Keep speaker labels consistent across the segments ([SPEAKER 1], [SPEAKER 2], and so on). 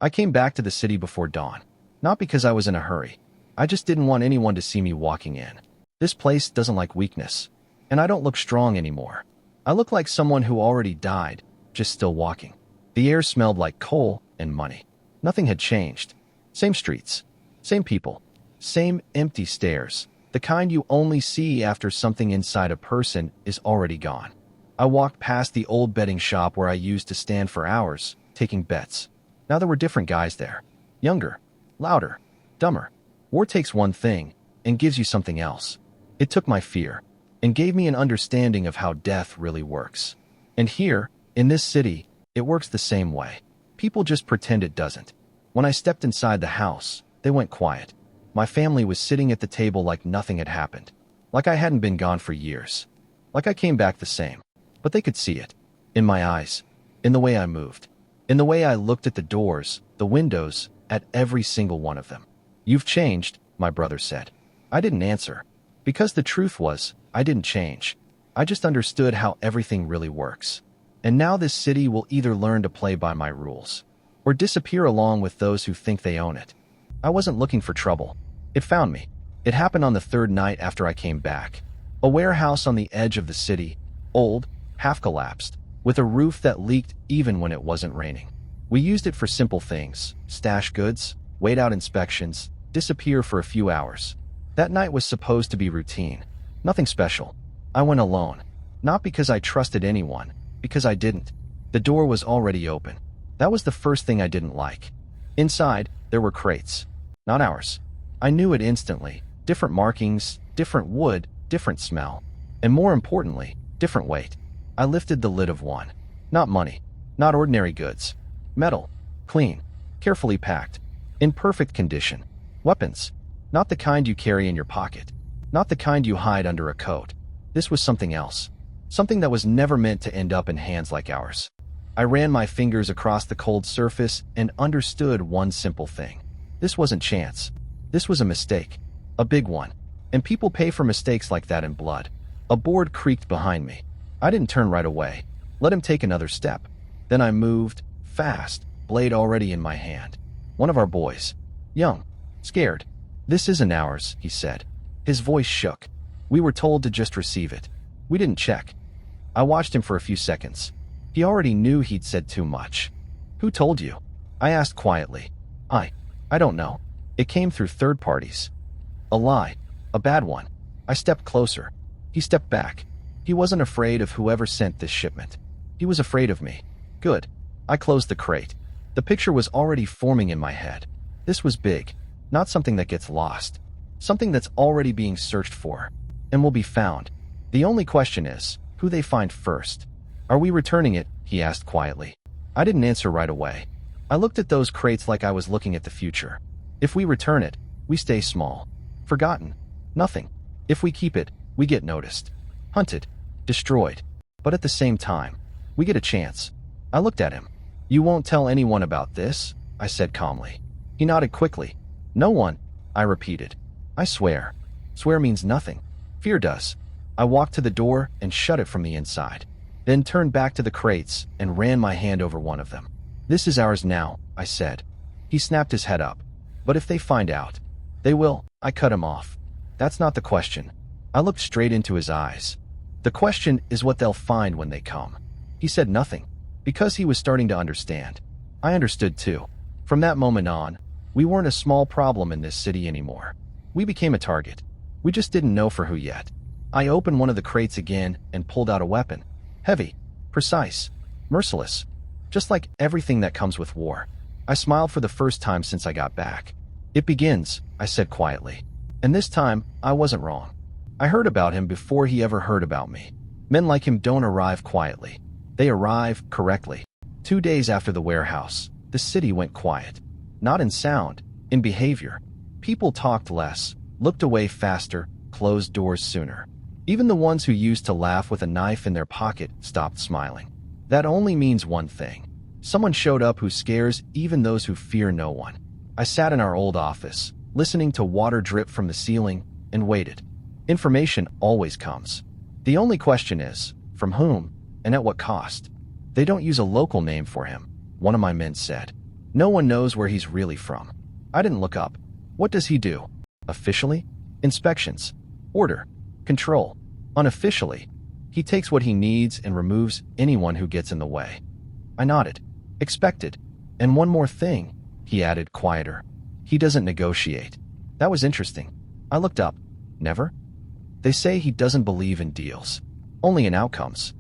[SPEAKER 1] I came back to the city before dawn. Not because I was in a hurry. I just didn't want anyone to see me walking in. This place doesn't like weakness. And I don't look strong anymore. I look like someone who already died, just still walking. The air smelled like coal and money. Nothing had changed. Same streets. Same people. Same empty stairs. The kind you only see after something inside a person is already gone. I walked past the old betting shop where I used to stand for hours, taking bets. Now there were different guys there. Younger, louder, dumber. War takes one thing and gives you something else. It took my fear and gave me an understanding of how death really works. And here, in this city, it works the same way. People just pretend it doesn't. When I stepped inside the house, they went quiet. My family was sitting at the table like nothing had happened. Like I hadn't been gone for years. Like I came back the same. But they could see it. In my eyes. In the way I moved. In the way I looked at the doors, the windows, at every single one of them. "You've changed," my brother said. I didn't answer. Because the truth was, I didn't change. I just understood how everything really works. And now this city will either learn to play by my rules, or disappear along with those who think they own it. I wasn't looking for trouble. It found me. It happened on the third night after I came back. A warehouse on the edge of the city, old, half-collapsed, with a roof that leaked even when it wasn't raining. We used it for simple things: stash goods, wait out inspections, disappear for a few hours. That night was supposed to be routine. Nothing special. I went alone. Not because I trusted anyone, because I didn't. The door was already open. That was the first thing I didn't like. Inside, there were crates. Not ours. I knew it instantly. Different markings, different wood, different smell. And more importantly, different weight. I lifted the lid of one. Not money. Not ordinary goods. Metal. Clean. Carefully packed. In perfect condition. Weapons. Not the kind you carry in your pocket. Not the kind you hide under a coat. This was something else. Something that was never meant to end up in hands like ours. I ran my fingers across the cold surface and understood one simple thing. This wasn't chance. This was a mistake. A big one. And people pay for mistakes like that in blood. A board creaked behind me. I didn't turn right away. Let him take another step. Then I moved, fast, blade already in my hand. One of our boys. Young. Scared. "This isn't ours," he said. His voice shook. "We were told to just receive it. We didn't check." I watched him for a few seconds. He already knew he'd said too much. "Who told you?" I asked quietly. I don't know. It came through third parties." A lie. A bad one. I stepped closer. He stepped back. He wasn't afraid of whoever sent this shipment. He was afraid of me. Good. I closed the crate. The picture was already forming in my head. This was big. Not something that gets lost. Something that's already being searched for. And will be found. The only question is, who they find first. "Are we returning it?" he asked quietly. I didn't answer right away. I looked at those crates like I was looking at the future. If we return it, we stay small. Forgotten. Nothing. If we keep it, we get noticed. Hunted. Destroyed. But at the same time, we get a chance. I looked at him. "You won't tell anyone about this?" I said calmly. He nodded quickly. "No one," I repeated. "I swear." Swear means nothing. Fear does. I walked to the door and shut it from the inside. Then turned back to the crates and ran my hand over one of them. "This is ours now," I said. He snapped his head up. "But if they find out?" "They will." I cut him off. "That's not the question." I looked straight into his eyes. "The question is what they'll find when they come." He said nothing, because he was starting to understand. I understood too. From that moment on, we weren't a small problem in this city anymore. We became a target. We just didn't know for who yet. I opened one of the crates again and pulled out a weapon. Heavy. Precise. Merciless. Just like everything that comes with war. I smiled for the first time since I got back. "It begins," I said quietly. And this time, I wasn't wrong. I heard about him before he ever heard about me. Men like him don't arrive quietly. They arrive correctly. 2 days after the warehouse, the city went quiet. Not in sound, in behavior. People talked less, looked away faster, closed doors sooner. Even the ones who used to laugh with a knife in their pocket stopped smiling. That only means one thing. Someone showed up who scares even those who fear no one. I sat in our old office, listening to water drip from the ceiling, and waited. Information always comes. The only question is, from whom, and at what cost? "They don't use a local name for him," one of my men said. No one knows where he's really from. I didn't look up. What does he do? Officially? Inspections. Order. Control. Unofficially, he takes what he needs and removes anyone who gets in the way. I nodded. Expected. And one more thing, he added, quieter. He doesn't negotiate. That was interesting. I looked up. Never? They say he doesn't believe in deals. Only in outcomes.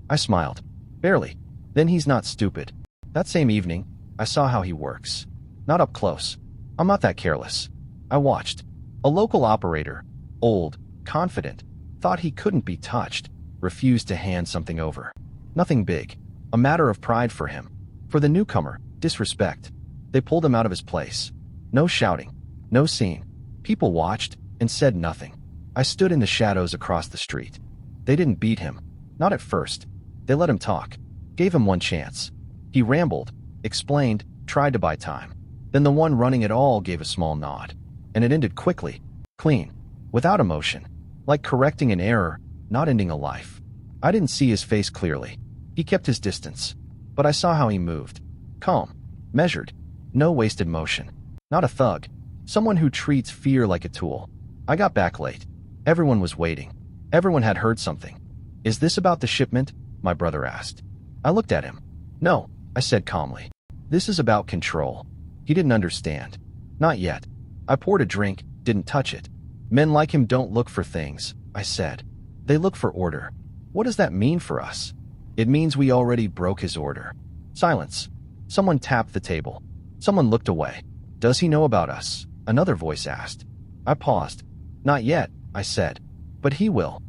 [SPEAKER 1] I smiled. Barely. Then he's not stupid. That same evening, I saw how he works. Not up close. I'm not that careless. I watched. A local operator, old, confident, thought he couldn't be touched, refused to hand something over. Nothing big. A matter of pride for him. For the newcomer, disrespect. They pulled him out of his place. No shouting. No scene. People watched and said nothing. I stood in the shadows across the street. They didn't beat him. Not at first. They let him talk. Gave him one chance. He rambled, explained, tried to buy time. Then the one running it all gave a small nod. And it ended quickly. Clean. Without emotion. Like correcting an error, not ending a life. I didn't see his face clearly. He kept his distance. But I saw how he moved. Calm. Measured. No wasted motion. Not a thug. Someone who treats fear like a tool. I got back late. Everyone was waiting. Everyone had heard something. Is this about the shipment? My brother asked. I looked at him. No, I said calmly. This is about control. He didn't understand. Not yet. I poured a drink, didn't touch it. Men like him don't look for things, I said. They look for order. What does that mean for us? It means we already broke his order. Silence. Someone tapped the table. Someone looked away. Does he know about us? Another voice asked. I paused. Not yet, I said. But he will.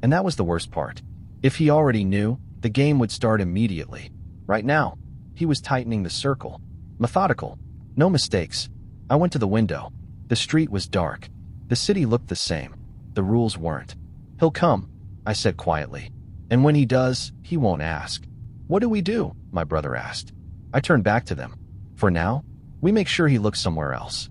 [SPEAKER 1] And that was the worst part. If he already knew, the game would start immediately. Right now, he was tightening the circle. Methodical. No mistakes. I went to the window. The street was dark. The city looked the same. The rules weren't. He'll come, I said quietly. And when he does, he won't ask. What do we do? My brother asked. I turned back to them. For now, we make sure he looks somewhere else.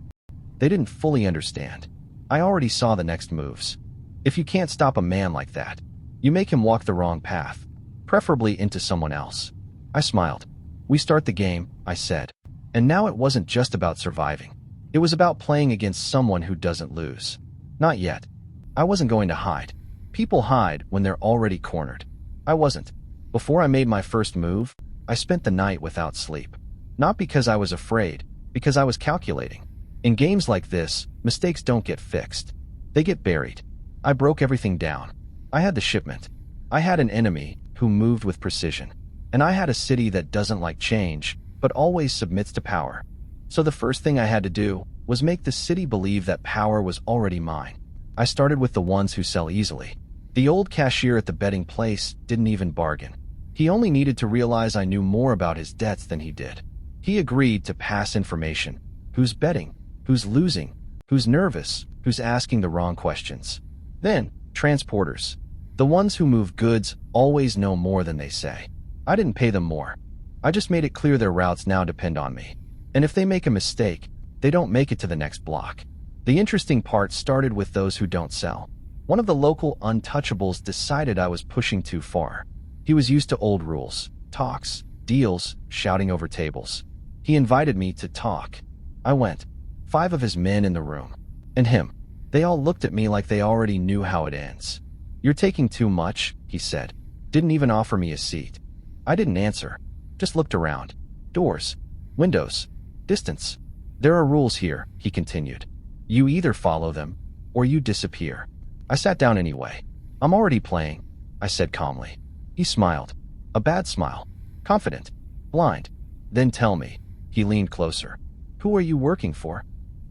[SPEAKER 1] They didn't fully understand. I already saw the next moves. If you can't stop a man like that, you make him walk the wrong path, preferably into someone else. I smiled. We start the game, I said. And now it wasn't just about surviving. It was about playing against someone who doesn't lose. Not yet. I wasn't going to hide. People hide when they're already cornered. I wasn't. Before I made my first move, I spent the night without sleep. Not because I was afraid, because I was calculating. In games like this, mistakes don't get fixed. They get buried. I broke everything down. I had the shipment. I had an enemy who moved with precision. And I had a city that doesn't like change, but always submits to power. So the first thing I had to do was make the city believe that power was already mine. I started with the ones who sell easily. The old cashier at the betting place didn't even bargain. He only needed to realize I knew more about his debts than he did. He agreed to pass information. Who's betting? Who's losing? Who's nervous? Who's asking the wrong questions? Then, transporters. The ones who move goods always know more than they say. I didn't pay them more. I just made it clear their routes now depend on me. And if they make a mistake, they don't make it to the next block. The interesting part started with those who don't sell. One of the local untouchables decided I was pushing too far. He was used to old rules, talks, deals, shouting over tables. He invited me to talk. I went. 5 of his men in the room. And him. They all looked at me like they already knew how it ends. You're taking too much, he said. Didn't even offer me a seat. I didn't answer. Just looked around. Doors. Windows. Distance. There are rules here, he continued. You either follow them, or you disappear. I sat down anyway. I'm already playing, I said calmly. He smiled. A bad smile. Confident. Blind. Then tell me. He leaned closer. Who are you working for?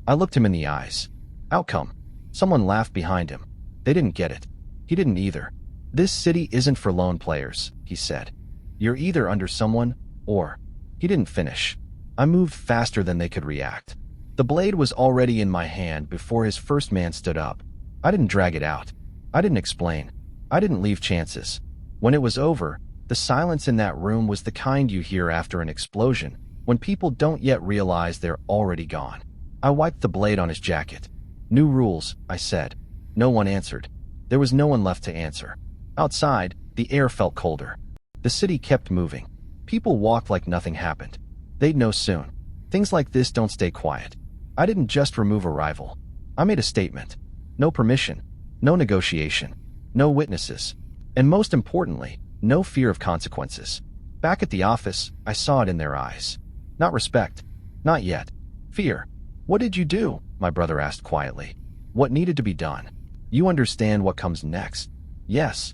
[SPEAKER 1] I looked him in the eyes. Outcome. Someone laughed behind him. They didn't get it. He didn't either. This city isn't for lone players, he said. You're either under someone, or... He didn't finish. I moved faster than they could react. The blade was already in my hand before his first man stood up. I didn't drag it out. I didn't explain. I didn't leave chances. When it was over, the silence in that room was the kind you hear after an explosion, when people don't yet realize they're already gone. I wiped the blade on his jacket. New rules, I said. No one answered. There was no one left to answer. Outside, the air felt colder. The city kept moving. People walked like nothing happened. They'd know soon. Things like this don't stay quiet. I didn't just remove a rival. I made a statement. No permission, no negotiation, no witnesses, and most importantly, no fear of consequences. Back at the office, I saw it in their eyes. Not respect. Not yet. Fear. What did you do? My brother asked quietly. What needed to be done? You understand what comes next? Yes.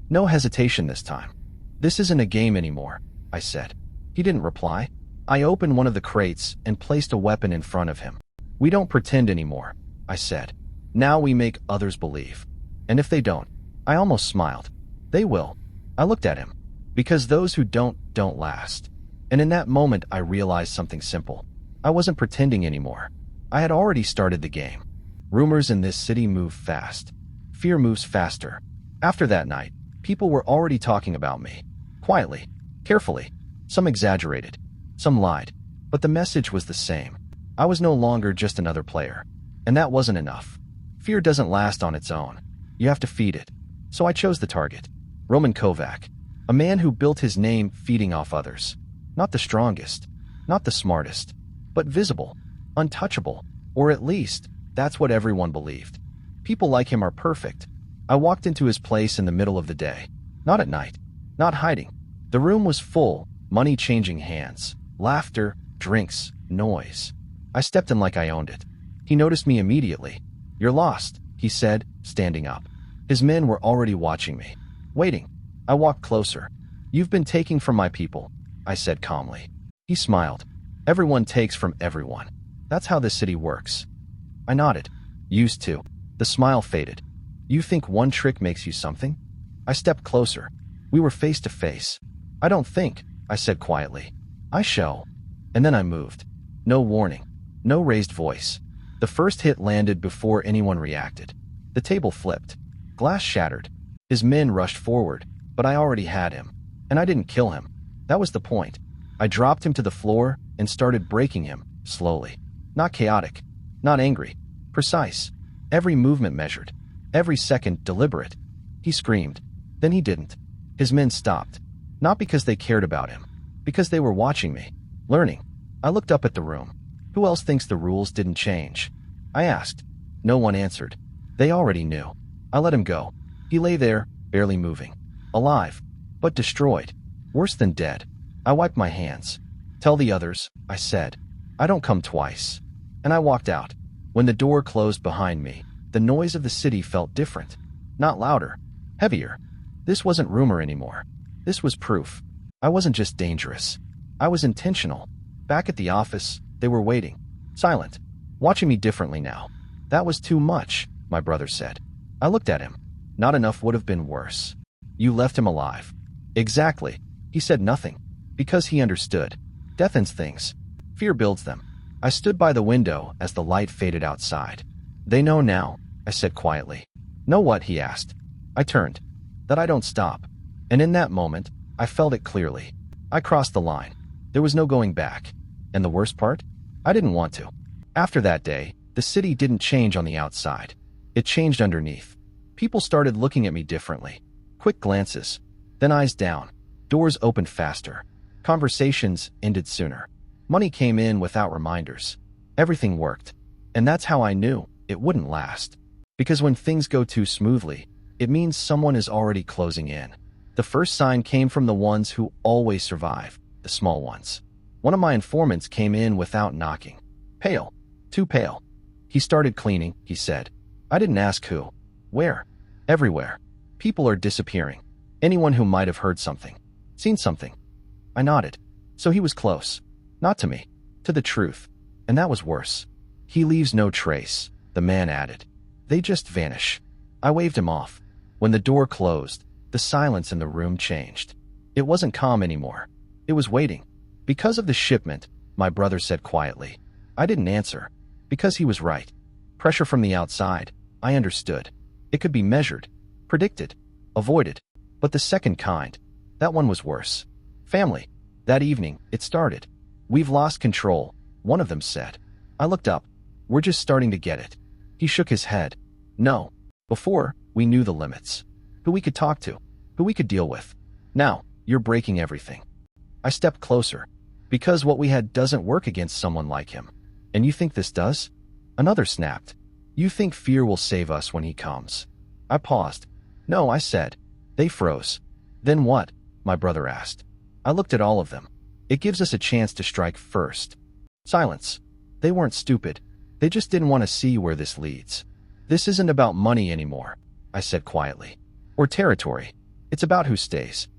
[SPEAKER 1] No hesitation this time. This isn't a game anymore, I said. He didn't reply. I opened one of the crates and placed a weapon in front of him. We don't pretend anymore, I said. Now we make others believe. And if they don't, I almost smiled. They will. I looked at him. Because those who don't last. And in that moment, I realized something simple. I wasn't pretending anymore. I had already started the game. Rumors in this city move fast. Fear moves faster. After that night, people were already talking about me. Quietly, carefully. Some exaggerated. Some lied. But the message was the same. I was no longer just another player. And that wasn't enough. Fear doesn't last on its own. You have to feed it. So I chose the target. Roman Kovac. A man who built his name feeding off others. Not the strongest. Not the smartest. But visible. Untouchable. Or at least, that's what everyone believed. People like him are perfect. I walked into his place in the middle of the day. Not at night. Not hiding. The room was full. Money changing hands. Laughter. Drinks. Noise. I stepped in like I owned it. He noticed me immediately. You're lost, he said, standing up. His men were already watching me. Waiting. I walked closer. You've been taking from my people, I said calmly. He smiled. Everyone takes from everyone. That's how this city works. I nodded. Used to. The smile faded. You think one trick makes you something? I stepped closer. We were face to face. I don't think, I said quietly. I show. And then I moved. No warning. No raised voice. The first hit landed before anyone reacted. The table flipped. Glass shattered. His men rushed forward, but I already had him. And I didn't kill him. That was the point. I dropped him to the floor and started breaking him, slowly. Not chaotic. Not angry. Precise. Every movement measured. Every second deliberate. He screamed. Then he didn't. His men stopped. Not because they cared about him. Because they were watching me. Learning. I looked up at the room. Who else thinks the rules didn't change? I asked. No one answered. They already knew. I let him go. He lay there, barely moving. Alive. But destroyed. Worse than dead. I wiped my hands. Tell the others, I said. I don't come twice. And I walked out. When the door closed behind me, the noise of the city felt different. Not louder. Heavier. This wasn't rumor anymore. This was proof. I wasn't just dangerous. I was intentional. Back at the office, they were waiting. Silent. Watching me differently now. That was too much, my brother said. I looked at him. Not enough would have been worse. You left him alive. Exactly. He said nothing. Because he understood. Death ends things. Fear builds them. I stood by the window as the light faded outside. They know now, I said quietly. Know what? He asked. I turned. That I don't stop. And in that moment, I felt it clearly. I crossed the line. There was no going back. And the worst part? I didn't want to. After that day, the city didn't change on the outside. It changed underneath. People started looking at me differently. Quick glances. Then eyes down. Doors opened faster. Conversations ended sooner. Money came in without reminders. Everything worked. And that's how I knew it wouldn't last. Because when things go too smoothly, it means someone is already closing in. The first sign came from the ones who always survive, the small ones. One of my informants came in without knocking. Pale. Too pale. He started cleaning, he said. I didn't ask who. Where? Everywhere. People are disappearing. Anyone who might have heard something. Seen something. I nodded. So he was close. Not to me. To the truth. And that was worse. He leaves no trace, the man added. They just vanish. I waved him off. When the door closed, the silence in the room changed. It wasn't calm anymore. It was waiting. Because of the shipment, my brother said quietly. I didn't answer. Because he was right. Pressure from the outside. I understood. It could be measured, predicted, avoided. But the second kind, that one was worse. Family. That evening, it started. We've lost control, one of them said. I looked up. We're just starting to get it. He shook his head. No. Before, we knew the limits. Who we could talk to. Who we could deal with. Now, you're breaking everything. I stepped closer. Because what we had doesn't work against someone like him. And you think this does? Another snapped. You think fear will save us when he comes? I paused. No, I said. They froze. Then what? My brother asked. I looked at all of them. It gives us a chance to strike first. Silence. They weren't stupid. They just didn't want to see where this leads. This isn't about money anymore, I said quietly. Or territory. It's about who stays.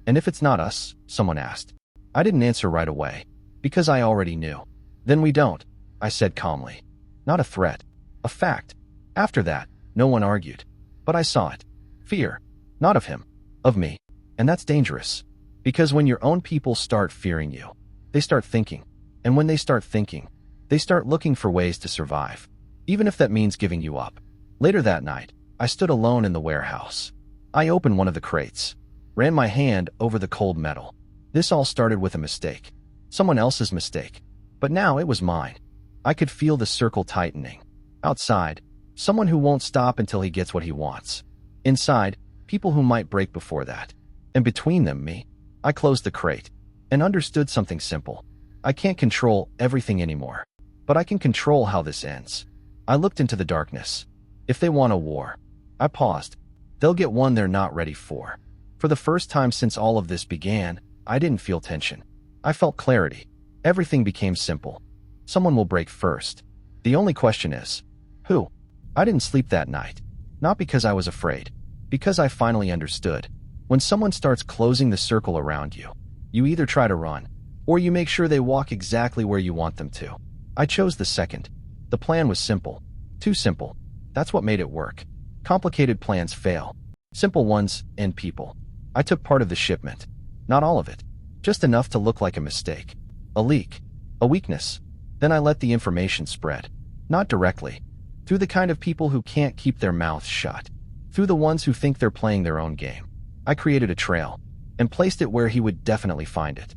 [SPEAKER 1] And if it's not us, someone asked. I didn't answer right away, because I already knew. Then we don't, I said calmly. Not a threat. A fact. After that, no one argued. But I saw it. Fear. Not of him. Of me. And that's dangerous. Because when your own people start fearing you, they start thinking. And when they start thinking, they start looking for ways to survive. Even if that means giving you up. Later that night, I stood alone in the warehouse. I opened one of the crates. Ran my hand over the cold metal. This all started with a mistake. Someone else's mistake. But now it was mine. I could feel the circle tightening. Outside, someone who won't stop until he gets what he wants. Inside, people who might break before that. And between them, me. I closed the crate and understood something simple. I can't control everything anymore, but I can control how this ends. I looked into the darkness. If they want a war, I paused. They'll get one they're not ready for. For the first time since all of this began, I didn't feel tension. I felt clarity. Everything became simple. Someone will break first. The only question is, who? I didn't sleep that night. Not because I was afraid. Because I finally understood. When someone starts closing the circle around you, you either try to run, or you make sure they walk exactly where you want them to. I chose the second. The plan was simple. Too simple. That's what made it work. Complicated plans fail. Simple ones end people. I took part of the shipment. Not all of it. Just enough to look like a mistake. A leak. A weakness. Then I let the information spread. Not directly. Through the kind of people who can't keep their mouths shut. Through the ones who think they're playing their own game. I created a trail and placed it where he would definitely find it.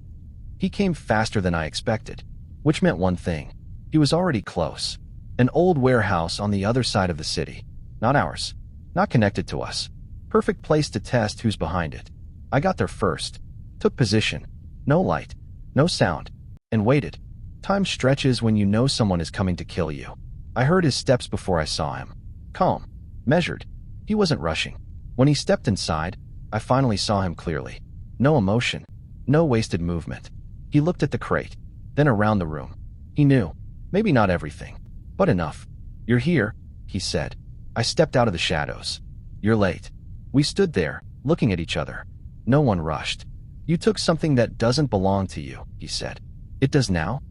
[SPEAKER 1] He came faster than I expected, which meant one thing. He was already close. An old warehouse on the other side of the city. Not ours. Not connected to us. Perfect place to test who's behind it. I got there first. Took position. No light. No sound. And waited. Time stretches when you know someone is coming to kill you. I heard his steps before I saw him. Calm. Measured. He wasn't rushing. When he stepped inside, I finally saw him clearly. No emotion. No wasted movement. He looked at the crate, then around the room. He knew. Maybe not everything, but enough. You're here, he said. I stepped out of the shadows. You're late. We stood there, looking at each other. No one rushed. You took something that doesn't belong to you, he said. It does now?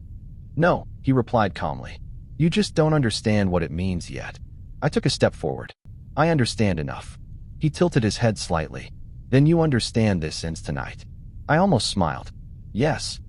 [SPEAKER 1] No, he replied calmly. You just don't understand what it means yet. I took a step forward. I understand enough. He tilted his head slightly. Then you understand this ends tonight. I almost smiled. Yes.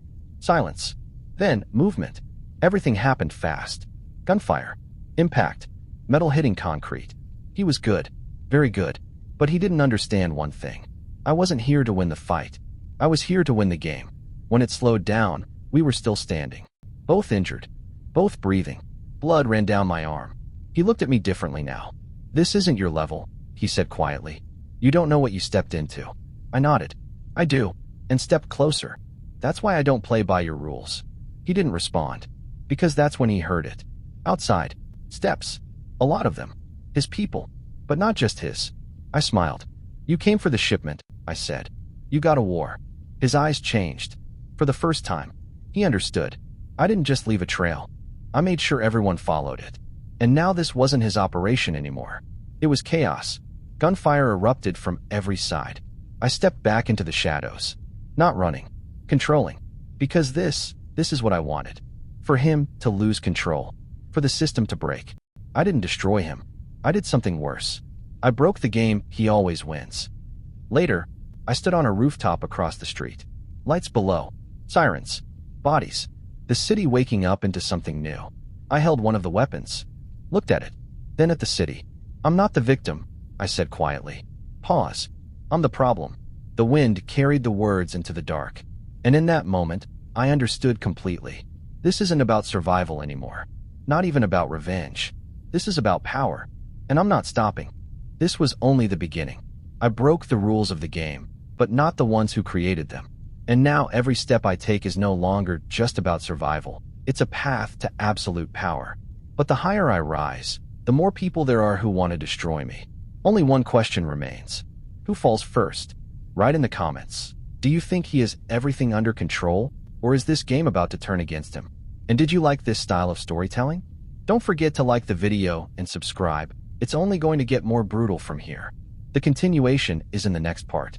[SPEAKER 1] Silence. Then, movement. Everything happened fast. Gunfire. Impact. Metal hitting concrete. He was good. Very good. But he didn't understand one thing. I wasn't here to win the fight. I was here to win the game. When it slowed down, we were still standing. Both injured. Both breathing. Blood ran down my arm. He looked at me differently now. This isn't your level, he said quietly. You don't know what you stepped into. I nodded. I do. And stepped closer. That's why I don't play by your rules. He didn't respond. Because that's when he heard it. Outside. Steps. A lot of them. His people. But not just his. I smiled. You came for the shipment, I said. You got a war. His eyes changed. For the first time. He understood. I didn't just leave a trail. I made sure everyone followed it. And now this wasn't his operation anymore. It was chaos. Gunfire erupted from every side. I stepped back into the shadows. Not running. Controlling. Because this is what I wanted. For him to lose control. For the system to break. I didn't destroy him. I did something worse. I broke the game he always wins. Later, I stood on a rooftop across the street. Lights below. Sirens. Bodies. The city waking up into something new. I held one of the weapons. Looked at it. Then at the city. I'm not the victim, I said quietly. Pause. I'm the problem. The wind carried the words into the dark. And in that moment, I understood completely. This isn't about survival anymore. Not even about revenge. This is about power. And I'm not stopping. This was only the beginning. I broke the rules of the game, but not the ones who created them. And now every step I take is no longer just about survival. It's a path to absolute power. But the higher I rise, the more people there are who want to destroy me. Only one question remains. Who falls first? Write in the comments. Do you think he has everything under control, or is this game about to turn against him? And did you like this style of storytelling? Don't forget to like the video and subscribe. It's only going to get more brutal from here. The continuation is in the next part.